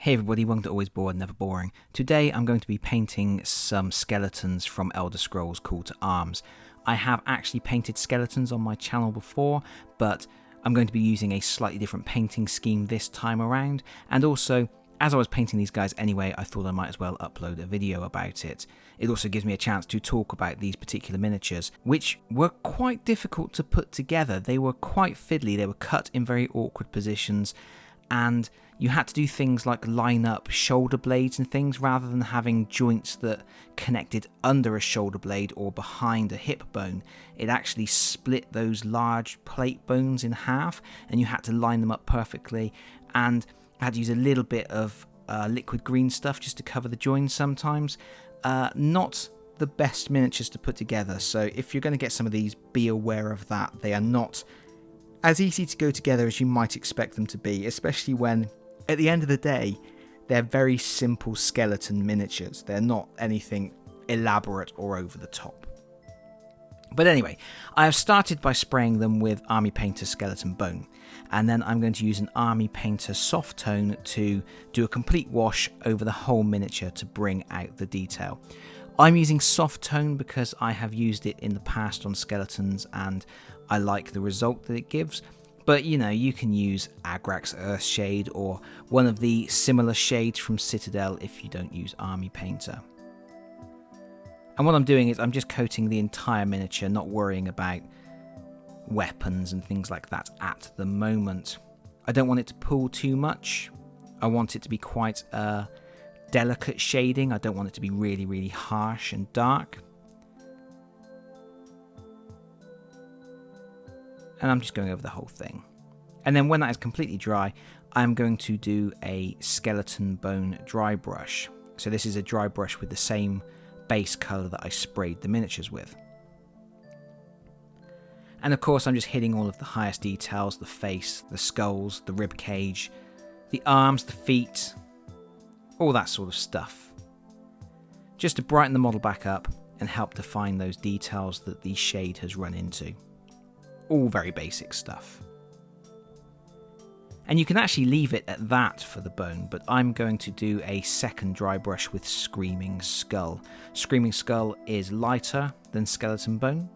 Hey everybody, welcome to Always Bored, Never Boring. Today I'm going to be painting some skeletons from Elder Scrolls Call to Arms. I have actually painted skeletons on my channel before, but I'm going to be using a slightly different painting scheme this time around, and also, as I was painting these guys anyway, I thought I might as well upload a video about it. It also gives me a chance to talk about these particular miniatures, which were quite difficult to put together. They were quite fiddly, they were cut in very awkward positions, and you had to do things like line up shoulder blades and things rather than having joints that connected under a shoulder blade or behind a hip bone. It actually split those large plate bones in half, and you had to line them up perfectly, and I had to use a little bit of liquid green stuff just to cover the joins sometimes. Not the best miniatures to put together, so if you're going to get some of these, be aware of that. They are not as easy to go together as you might expect them to be, especially when, at the end of the day, they're very simple skeleton miniatures. They're not anything elaborate or over the top. But anyway, I have started by spraying them with Army Painter Skeleton Bone, and then I'm going to use an Army Painter Soft Tone to do a complete wash over the whole miniature to bring out the detail. I'm using Soft Tone because I have used it in the past on skeletons and I like the result that it gives, but you know, you can use Agrax Earthshade or one of the similar shades from Citadel if you don't use Army Painter. And what I'm doing is I'm just coating the entire miniature, not worrying about weapons and things like that at the moment. I don't want it to pull too much. I want it to be quite a delicate shading. I don't want it to be really, really harsh and dark. And I'm just going over the whole thing. And then when that is completely dry, I'm going to do a skeleton bone dry brush. So this is a dry brush with the same base colour that I sprayed the miniatures with. And of course I'm just hitting all of the highest details, the face, the skulls, the rib cage, the arms, the feet, all that sort of stuff. Just to brighten the model back up and help define those details that the shade has run into. All very basic stuff. And you can actually leave it at that for the bone, but I'm going to do a second dry brush with Screaming Skull. Screaming Skull is lighter than Skeleton Bone,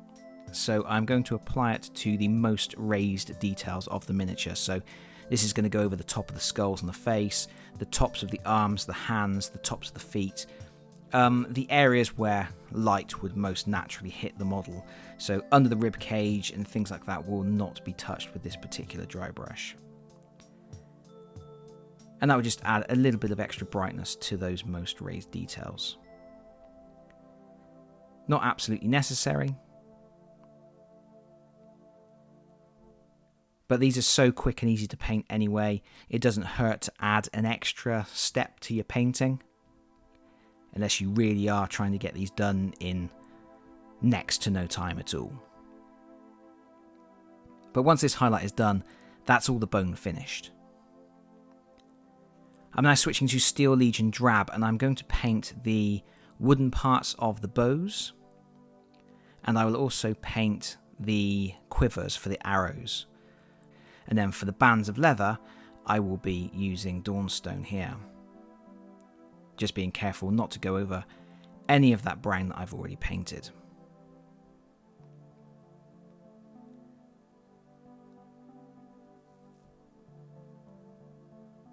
so I'm going to apply it to the most raised details of the miniature. So this is going to go over the top of the skulls and the face, the tops of the arms, the hands, the tops of the feet, the areas where light would most naturally hit the model. So under the rib cage and things like that will not be touched with this particular dry brush. And that would just add a little bit of extra brightness to those most raised details. Not absolutely necessary, but these are so quick and easy to paint anyway, it doesn't hurt to add an extra step to your painting, unless you really are trying to get these done in next to no time at all. But once this highlight is done, that's all the bone finished. I'm now switching to Steel Legion Drab, and I'm going to paint the wooden parts of the bows, and I will also paint the quivers for the arrows. And then for the bands of leather, I will be using Dawnstone here. Just being careful not to go over any of that brown that I've already painted.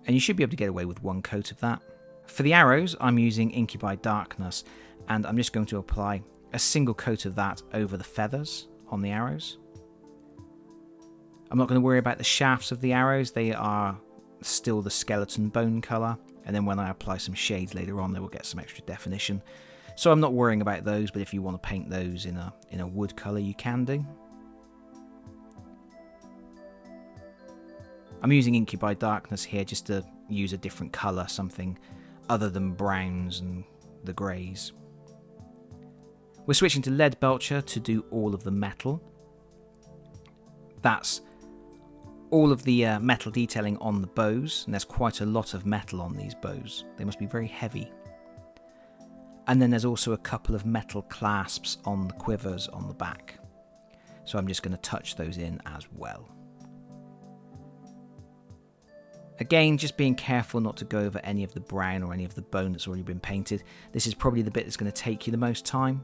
And you should be able to get away with one coat of that. For the arrows, I'm using Incubi Darkness, and I'm just going to apply a single coat of that over the feathers on the arrows. I'm not going to worry about the shafts of the arrows, they are still the skeleton bone colour, and then when I apply some shades later on they will get some extra definition. So I'm not worrying about those, but if you want to paint those in a wood colour you can do. I'm using Incubi Darkness here just to use a different colour, something other than browns and the greys. We're switching to Leadbelcher to do all of the metal. That's all of the metal detailing on the bows, and there's quite a lot of metal on these bows. They must be very heavy. And then there's also a couple of metal clasps on the quivers on the back. So I'm just going to touch those in as well. Again, just being careful not to go over any of the brown or any of the bone that's already been painted. This is probably the bit that's going to take you the most time.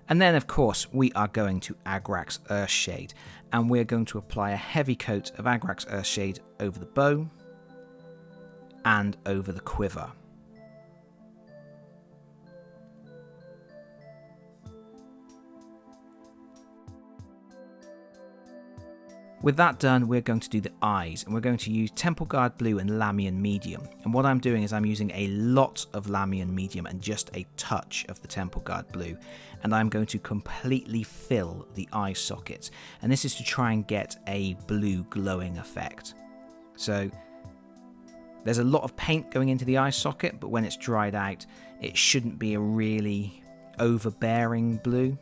And then, of course, we are going to Agrax Earthshade, and we're going to apply a heavy coat of Agrax Earthshade over the bow and over the quiver. With that done, we're going to do the eyes, and we're going to use Temple Guard Blue and Lahmian Medium. And what I'm doing is I'm using a lot of Lahmian Medium and just a touch of the Temple Guard Blue. And I'm going to completely fill the eye sockets. And this is to try and get a blue glowing effect. So there's a lot of paint going into the eye socket, but when it's dried out, it shouldn't be a really overbearing blue.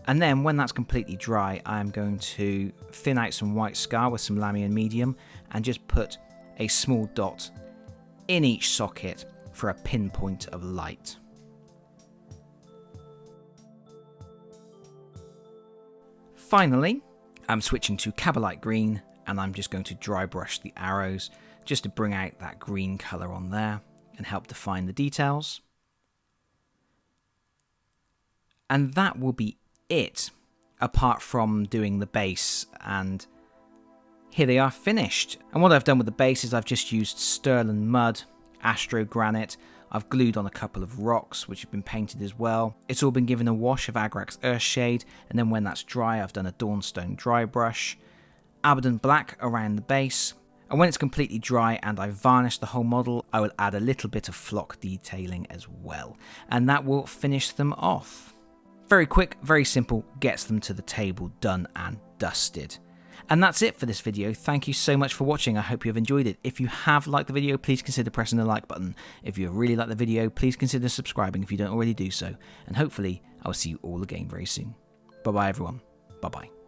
And then when that's completely dry, I'm going to thin out some white scar with some Lahmian Medium and just put a small dot in each socket for a pinpoint of light. Finally, I'm switching to Kabalite Green, and I'm just going to dry brush the arrows just to bring out that green colour on there and help define the details. And that will be it, apart from doing the base, and here they are finished. And what I've done with the base is I've just used Stirland Mud, Astrogranite, I've glued on a couple of rocks which have been painted as well. It's all been given a wash of Agrax Earthshade, and then when that's dry I've done a Dawnstone dry brush, Abaddon Black around the base, and when it's completely dry and I've varnished the whole model, I will add a little bit of flock detailing as well, and that will finish them off. Very quick, very simple, gets them to the table done and dusted. And that's it for this video. Thank you so much for watching. I hope you have enjoyed it. If you have liked the video, please consider pressing the like button. If you really like the video, please consider subscribing if you don't already do so. And hopefully, I'll see you all again very soon. Bye bye everyone. Bye bye.